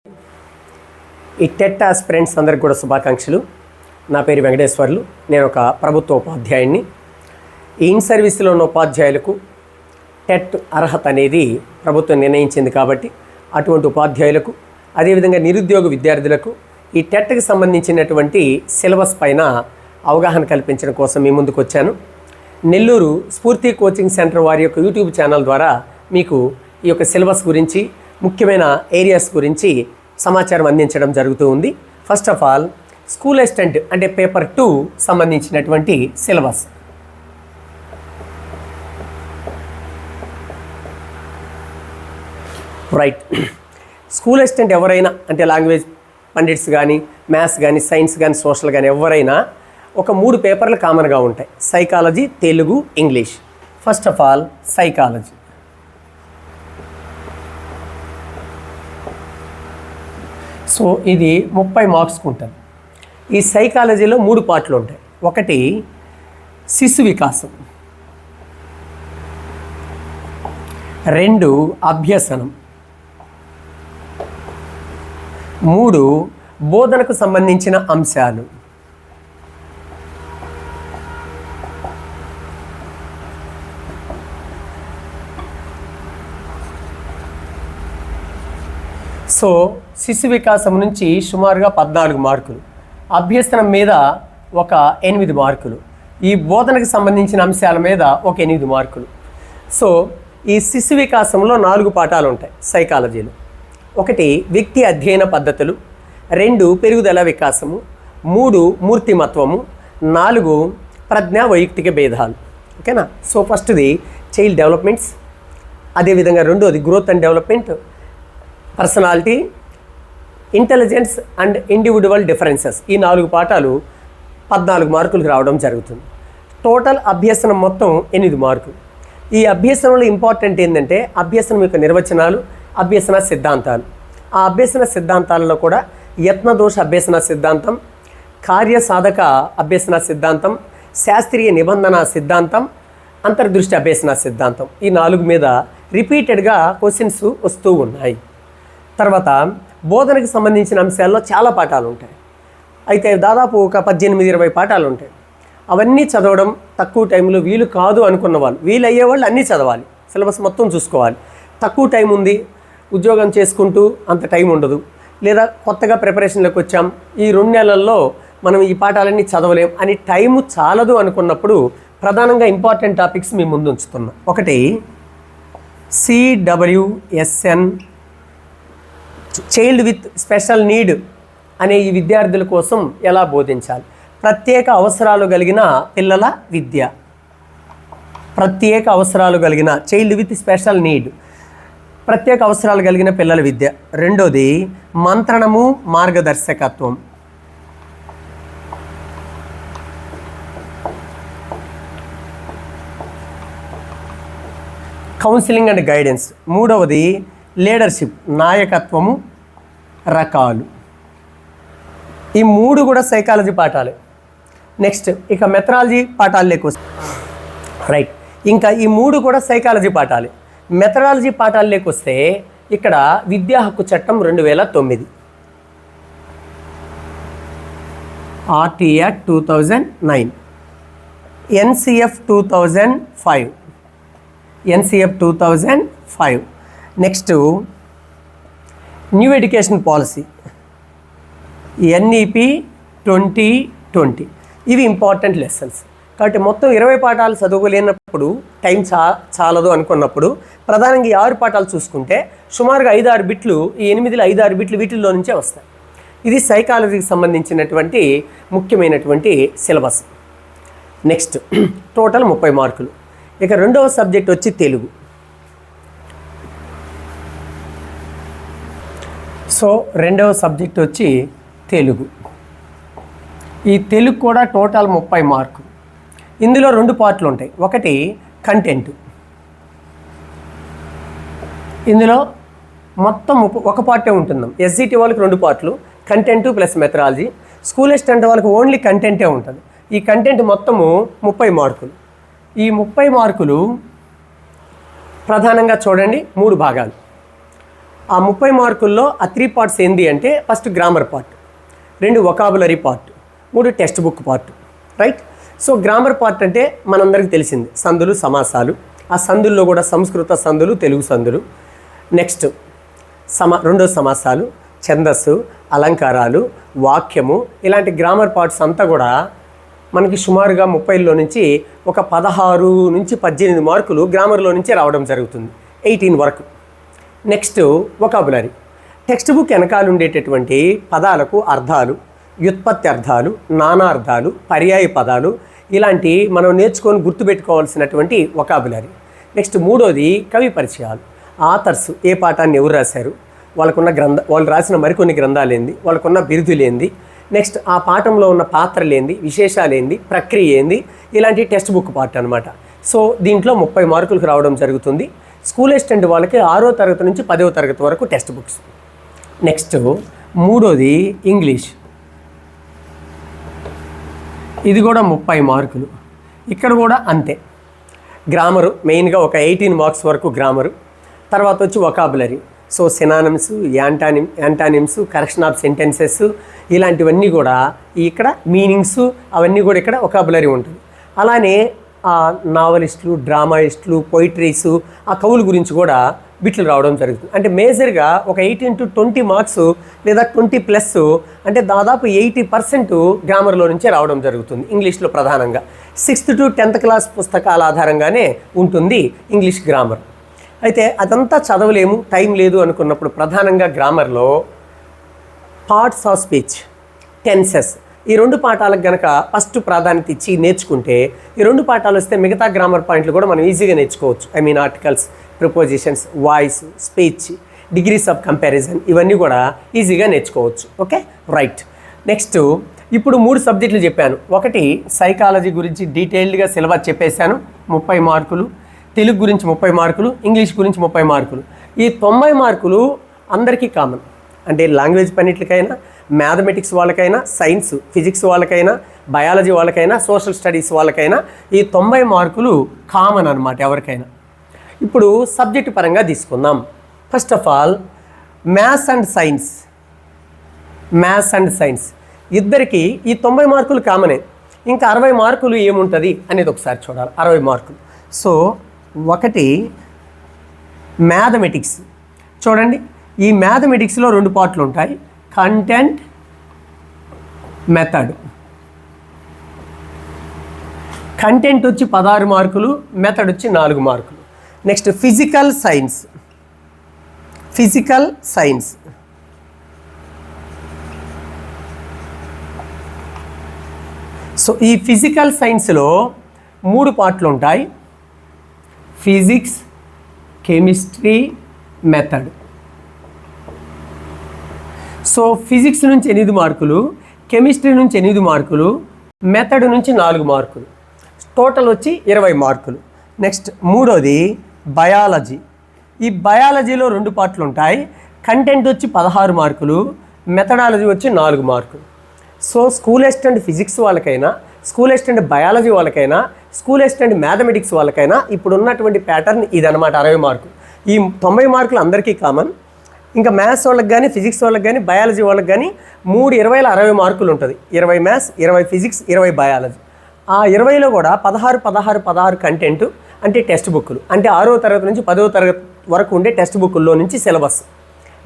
ఈ TET aspirants అందరికి కూడా శుభాకాంక్షలు. నా పేరు వెంకటేశ్వర్లు. నేను ఒక ప్రభుత్వ ఉపాధ్యాయుడిని. ఇన్ సర్వీస్లో ఉన్న ఉపాధ్యాయులకు టెట్ అర్హత అనేది ప్రభుత్వం నిర్ణయించింది కాబట్టి అటువంటి ఉపాధ్యాయులకు, అదేవిధంగా నిరుద్యోగ విద్యార్థులకు ఈ టెట్కి సంబంధించినటువంటి సిలబస్ పైన అవగాహన కల్పించడం కోసం మీ ముందుకు వచ్చాను. నెల్లూరు స్ఫూర్తి కోచింగ్ సెంటర్ వారి యొక్క యూట్యూబ్ ఛానల్ ద్వారా మీకు ఈ యొక్క సిలబస్ గురించి, ముఖ్యమైన ఏరియాస్ గురించి సమాచారం అందించడం జరుగుతూ ఉంది. First of all school assistant అంటే పేపర్ 2 సంబంధించినటువంటి సిలబస్. రైట్, స్కూల్ అసిస్టెంట్ ఎవరైనా అంటే లాంగ్వేజ్ పండిట్స్ కానీ, మ్యాథ్స్ కానీ, సైన్స్ కానీ, సోషల్ కానీ ఎవరైనా ఒక 3 పేపర్లు కామన్గా ఉంటాయి: psychology, Telugu, English. First of all psychology. So ఇది 30 మార్క్స్కి ఉంటుంది. ఈ సైకాలజీలో 3 పార్ట్లు ఉంటాయి. ఒకటి శిశు వికాసం, 2 అభ్యసనం, 3 బోధనకు సంబంధించిన అంశాలు. సో శిశు వికాసం నుంచి సుమారుగా 14 మార్కులు, అభ్యసనం మీద ఒక 8 మార్కులు, ఈ బోధనకు సంబంధించిన అంశాల మీద ఒక 8 మార్కులు. సో ఈ శిశు వికాసంలో 4 పాఠాలు ఉంటాయి సైకాలజీలో. ఒకటి వ్యక్తి అధ్యయన పద్ధతులు, 2 పెరుగుదల వికాసము, 3 మూర్తిమత్వము, 4 ప్రజ్ఞా వైయక్తిక భేదాలు. ఓకేనా? సో ఫస్ట్ది చైల్డ్ డెవలప్మెంట్స్, అదేవిధంగా రెండోది growth and development, personality, intelligence and individual differences. ఈ 4 పాఠాలు 14 మార్కులకు రావడం జరుగుతుంది. టోటల్ అభ్యసనం మొత్తం 8 మార్కులు. ఈ అభ్యసనంలో ఇంపార్టెంట్ ఏంటంటే అభ్యసనం యొక్క నిర్వచనాలు, అభ్యసన సిద్ధాంతాలు. ఆ అభ్యసన సిద్ధాంతాలలో కూడా యత్నదోష అభ్యసన సిద్ధాంతం, కార్యసాధక అభ్యసన సిద్ధాంతం, శాస్త్రీయ నిబంధన సిద్ధాంతం, అంతర్దృష్టి అభ్యసన సిద్ధాంతం. ఈ 4 మీద రిపీటెడ్గా క్వశ్చన్స్ వస్తూ ఉన్నాయి. తర్వాత బోధనకు సంబంధించిన అంశాల్లో చాలా పాఠాలు ఉంటాయి. అయితే దాదాపు ఒక 18-20 పాఠాలు ఉంటాయి. అవన్నీ చదవడం తక్కువ టైంలో వీలు కాదు అనుకున్న వాళ్ళు, వీలు అయ్యేవాళ్ళు అన్నీ చదవాలి, సిలబస్ మొత్తం చూసుకోవాలి. తక్కువ టైం ఉంది, ఉద్యోగం చేసుకుంటూ అంత టైం ఉండదు, లేదా కొత్తగా ప్రిపరేషన్లోకి వచ్చాం, ఈ 2 నెలల్లో మనం ఈ పాఠాలన్నీ చదవలేం అని టైము చాలదు అనుకున్నప్పుడు ప్రధానంగా ఇంపార్టెంట్ టాపిక్స్ మీ ముందు ఉంచుతున్నా. ఒకటి CWSN, child with special need అనే ఈ విద్యార్థుల కోసం ఎలా బోధించాలి. ప్రత్యేక అవసరాలు కలిగిన పిల్లల విద్య, ప్రత్యేక అవసరాలు కలిగిన చైల్డ్ విత్ స్పెషల్ నీడ్, ప్రత్యేక అవసరాలు కలిగిన పిల్లల విద్య. రెండోది మంత్రణము, మార్గదర్శకత్వం. Counselling and guidance. మూడవది లీడర్షిప్, నాయకత్వము, రకాలు. ఈ 3 కూడా సైకాలజీ పాఠాలే. నెక్స్ట్ ఇక మెథడాలజీ పాఠాల్లోకి వస్తే, రైట్, ఇంకా ఈ 3 కూడా సైకాలజీ పాఠాలే. మెథడాలజీ పాఠాల్లోకి వస్తే ఇక్కడ విద్యా హక్కు చట్టం 2009, RT Act 2009, NCF 2005, NCF 2005. Next new education policy, NEP 2020. ఇవి ఇంపార్టెంట్ లెసన్స్. కాబట్టి మొత్తం 20 పాఠాలు చదువుకోలేనప్పుడు, టైం చాలదు అనుకున్నప్పుడు ప్రధానంగా ఈ 6 పాఠాలు చూసుకుంటే సుమారుగా 5-6 బిట్లు, ఈ 8లో 5-6 బిట్లు వీటిల్లో నుంచే వస్తాయి. ఇది సైకాలజీకి సంబంధించినటువంటి ముఖ్యమైనటువంటి సిలబస్. నెక్స్ట్ టోటల్ 30 మార్కులు. ఇక రెండవ సబ్జెక్ట్ వచ్చి తెలుగు. సో రెండవ సబ్జెక్ట్ వచ్చి తెలుగు. ఈ తెలుగు కూడా టోటల్ 30 మార్కులు. ఇందులో 2 పార్ట్లు ఉంటాయి. ఒకటి కంటెంట్, ఇందులో మొత్తం ఒక పార్టే ఉంటుందాం. SGT వాళ్ళకి 2 పార్ట్లు, content plus methodology. School assistant వాళ్ళకి ఓన్లీ కంటెంటే ఉంటుంది. ఈ కంటెంట్ మొత్తము 30 మార్కులు. ఈ 30 మార్కులు ప్రధానంగా చూడండి 3 భాగాలు. ఆ 30 మార్కుల్లో ఆ 3 పార్ట్స్ ఏంటి అంటే first grammar part, 2 vocabulary part, 3 text book part, right. So grammar part అంటే మనందరికీ తెలిసింది సందులు సమాసాలు, ఆ సందుల్లో కూడా సంస్కృత సందులు తెలుగు సందులు. నెక్స్ట్ రెండో సమాసాలు, ఛందస్సు, అలంకారాలు, వాక్యము, ఇలాంటి గ్రామర్ పార్ట్స్ అంతా కూడా మనకి సుమారుగా 30లో నుంచి ఒక 16 నుంచి 18 మార్కులు గ్రామర్లో నుంచి రావడం జరుగుతుంది, 18 వరకు. నెక్స్ట్ వొకాబులరీ, టెక్స్ట్ బుక్ వెనకాల ఉండేటటువంటి పదాలకు అర్థాలు, వ్యుత్పత్తి అర్థాలు, నానార్థాలు, పర్యాయ పదాలు, ఇలాంటి మనం నేర్చుకొని గుర్తుపెట్టుకోవాల్సినటువంటి వొకాబులరీ. నెక్స్ట్ మూడోది కవి పరిచయాలు, ఆథర్స్ ఏ పాఠాన్ని ఎవరు రాశారు, వాళ్ళకున్న వాళ్ళు రాసిన మరికొన్ని గ్రంథాలేంది, వాళ్ళకున్న బిరుదులేంది, నెక్స్ట్ ఆ పాఠంలో ఉన్న పాత్రలేంది, విశేషాలేంది, ప్రక్రియ ఏంది, ఇలాంటి టెక్స్ట్ బుక్ పార్ట్ అనమాట. సో దీంట్లో 30 మార్కులకు రావడం జరుగుతుంది. స్కూల్ అసిస్టెంట్ వాళ్ళకి 6వ తరగతి నుంచి 10వ తరగతి వరకు టెక్స్ట్ బుక్స్. నెక్స్ట్ మూడోది ఇంగ్లీష్, ఇది కూడా 30 మార్కులు. ఇక్కడ కూడా అంతే, గ్రామరు మెయిన్గా ఒక 18 మార్క్స్ వరకు గ్రామరు. తర్వాత వచ్చి vocabulary, so synonyms, antonyms, correction of sentences, ఇలాంటివన్నీ కూడా ఇక్కడ మీనింగ్స్ అవన్నీ కూడా ఇక్కడ వొకాబులరీ ఉంటుంది. అలానే నావలిస్టులు, డ్రామాయిస్టులు, పోయిటరీస్, ఆ కవుల గురించి కూడా బిట్లు రావడం జరుగుతుంది. అంటే మేజర్గా ఒక 18 to 20 మార్క్స్ లేదా 20+, అంటే దాదాపు 80% గ్రామర్లో నుంచే రావడం జరుగుతుంది ఇంగ్లీష్లో ప్రధానంగా. 6th to 10th క్లాస్ పుస్తకాల ఆధారంగానే ఉంటుంది ఇంగ్లీష్ గ్రామర్. అయితే అదంతా చదవలేము, టైం లేదు అనుకున్నప్పుడు ప్రధానంగా గ్రామర్లో పార్ట్స్ ఆఫ్ స్పీచ్, టెన్సెస్, ఈ 2 పాఠాలకు గనక ఫస్ట్ ప్రాధాన్యత ఇచ్చి నేర్చుకుంటే, ఈ 2 పాఠాలు వస్తే మిగతా గ్రామర్ పాయింట్లు కూడా మనం ఈజీగా నేర్చుకోవచ్చు. I mean articles, prepositions, voice, speech, degrees of comparison, ఇవన్నీ కూడా ఈజీగా నేర్చుకోవచ్చు. Okay, right. నెక్స్ట్ ఇప్పుడు 3 సబ్జెక్టులు చెప్పాను. ఒకటి సైకాలజీ గురించి డీటెయిల్డ్గా సిలబస్ చెప్పేశాను, 30 మార్కులు. తెలుగు గురించి 30 మార్కులు, ఇంగ్లీష్ గురించి 30 మార్కులు. ఈ 90 మార్కులు అందరికీ కామన్. అంటే లాంగ్వేజ్ పన్నిటికైనా, మ్యాథమెటిక్స్ వాళ్ళకైనా, సైన్స్ ఫిజిక్స్ వాళ్ళకైనా, బయాలజీ వాళ్ళకైనా, సోషల్ స్టడీస్ వాళ్ళకైనా ఈ 90 మార్కులు కామన్ అనమాట ఎవరికైనా. ఇప్పుడు సబ్జెక్టు పరంగా తీసుకుందాం. First of all maths and science ఇద్దరికి ఈ 90 మార్కులు కామనే. ఇంకా 60 మార్కులు ఏముంటుంది అనేది ఒకసారి చూడాలి. 60 మార్కులు. సో ఒకటి మ్యాథమెటిక్స్. చూడండి, ఈ మ్యాథమెటిక్స్లో 2 పార్ట్లు ఉంటాయి, కంటెంట్, మెథడ్. కంటెంట్ వచ్చి 16 మార్కులు, మెథడ్ వచ్చి 4 మార్కులు. Next physical science. సో ఈ ఫిజికల్ సైన్స్లో 3 పార్ట్లు ఉంటాయి, physics, chemistry, method. So physics నుంచి 8 మార్కులు, కెమిస్ట్రీ నుంచి 8 మార్కులు, మెథడ్ నుంచి 4 మార్కులు, టోటల్ వచ్చి 20 మార్కులు. నెక్స్ట్ మూడోది బయాలజీ. ఈ బయాలజీలో 2 పార్ట్లు ఉంటాయి, కంటెంట్ వచ్చి 16 మార్కులు, మెథడాలజీ వచ్చి 4 మార్కులు. సో స్కూల్ అసిస్టెంట్ ఫిజిక్స్ వాళ్ళకైనా, స్కూల్ అసిస్టెంట్ బయాలజీ వాళ్ళకైనా, స్కూల్ అసిస్టెంట్ మ్యాథమెటిక్స్ వాళ్ళకైనా ఇప్పుడు ఉన్నటువంటి ప్యాటర్న్ ఇదనమాట, 60 మార్కులు. ఈ 90 మార్కులు అందరికీ కామన్. ఇంకా మ్యాథ్స్ వాళ్ళకి కానీ, ఫిజిక్స్ వాళ్ళకి కానీ, బయాలజీ వాళ్ళకి కానీ 3 20లో 60 మార్కులు ఉంటుంది. 20 మ్యాథ్స్, 20 ఫిజిక్స్, 20 బయాలజీ. ఆ 20లో కూడా 16 కంటెంట్ అంటే టెక్స్ట్ బుక్లు, అంటే 6వ తరగతి నుంచి 10వ తరగతి వరకు ఉండే టెక్స్ట్ బుక్ల్లో నుంచి సిలబస్.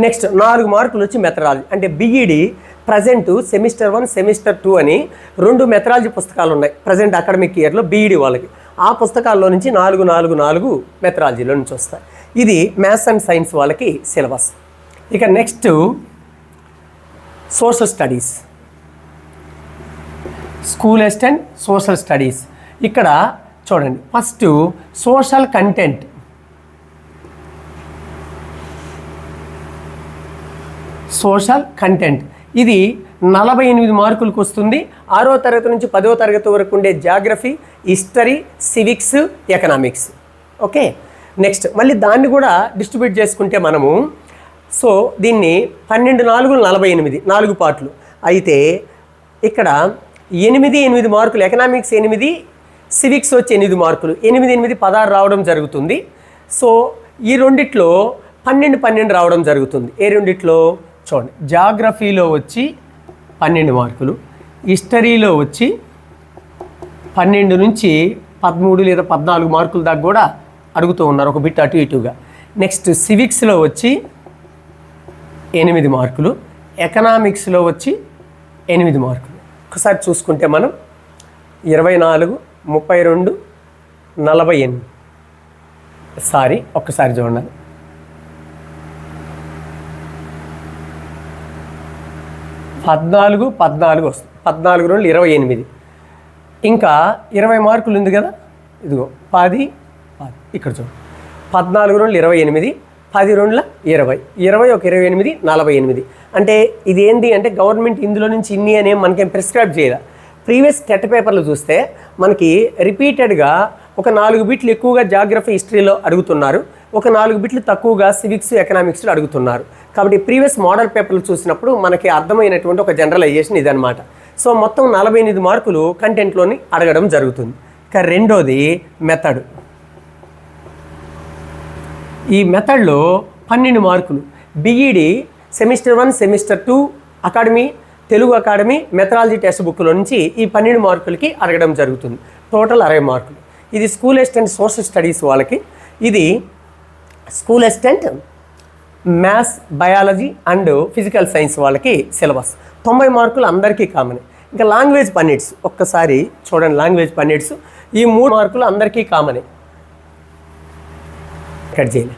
నెక్స్ట్ 4 మార్కులు వచ్చి మెథడాలజీ. అంటే బీఈడి ప్రజెంట్ సెమిస్టర్ 1, సెమిస్టర్ 2 అని 2 మెథడాలజీ పుస్తకాలు ఉన్నాయి ప్రజెంట్ అకాడమిక్ ఇయర్లో బీఈడి వాళ్ళకి. ఆ పుస్తకాల్లో నుంచి 4 మెథడాలజీలో నుంచి వస్తాయి. ఇది మ్యాథ్స్ అండ్ సైన్స్ వాళ్ళకి సిలబస్. ఇక next social studies, school assistant social studies. ఇక్కడ చూడండి, ఫస్ట్ సోషల్ కంటెంట్. ఇది 48 మార్కులకు వస్తుంది. 6వ తరగతి నుంచి 10వ తరగతి వరకు ఉండే geography, history, civics, economics. Okay, next మళ్ళీ దాన్ని కూడా డిస్ట్రిబ్యూట్ చేసుకుంటే మనము, సో దీన్ని 12 4 48, 4 పార్ట్లు. అయితే ఇక్కడ 8 మార్కులు ఎకనామిక్స్, 8 సివిక్స్ వచ్చి 8 మార్కులు, 8 16 రావడం జరుగుతుంది. సో ఈ రెండిట్లో 12 రావడం జరుగుతుంది. ఏ రెండిట్లో చూడండి, జాగ్రఫీలో వచ్చి 12 మార్కులు, హిస్టరీలో వచ్చి 12 నుంచి 13 లేదా 14 మార్కుల దాకా కూడా అడుగుతూ ఉన్నారు, ఒక బిట్ అటు ఇటుగా. నెక్స్ట్ సివిక్స్లో వచ్చి 8 మార్కులు, ఎకనామిక్స్లో వచ్చి 8 మార్కులు. ఒకసారి చూసుకుంటే మనం 24, 32, 48. ఒక్కసారి చూడండి, 14 వస్తుంది. 14 2 28. ఇంకా 20 మార్కులు ఉంది కదా, ఇదిగో 10 ఇక్కడ చూడండి, 14 2 28, 10 2 20, 20 ఒక 28, 48. అంటే ఇది ఏంటి అంటే గవర్నమెంట్ ఇందులో నుంచి ఇన్ని అనే మనకేం ప్రిస్క్రైబ్ చేయాలి. ప్రీవియస్ టెట్ పేపర్లు చూస్తే మనకి రిపీటెడ్గా ఒక 4 బిట్లు ఎక్కువగా జాగ్రఫీ హిస్టరీలో అడుగుతున్నారు, ఒక 4 బిట్లు తక్కువగా సివిక్స్ ఎకనామిక్స్లో అడుగుతున్నారు. కాబట్టి ప్రీవియస్ మోడల్ పేపర్లు చూసినప్పుడు మనకి అర్థమైనటువంటి ఒక జనరలైజేషన్ ఇదనమాట. సో మొత్తం 48 మార్కులు కంటెంట్లోని అడగడం జరుగుతుంది. ఇక రెండోది మెథడ్. ఈ మెథడ్లో 12 మార్కులు BEd semester 1, semester 2 academy, Telugu academy methodology text బుక్లో నుంచి ఈ 12 మార్కులకి అడగడం జరుగుతుంది. టోటల్ 60 మార్కులు. ఇది స్కూల్ అసిస్టెంట్ సోషల్ స్టడీస్ వాళ్ళకి, ఇది school assistant maths, biology and physical science వాళ్ళకి సిలబస్. 90 మార్కులు అందరికీ కామన్. ఇంకా లాంగ్వేజ్ పన్నెట్స్ ఒక్కసారి చూడండి, లాంగ్వేజ్ పన్నెట్స్ ఈ 3 మార్కులు అందరికీ కామనే. కట్ చేయండి.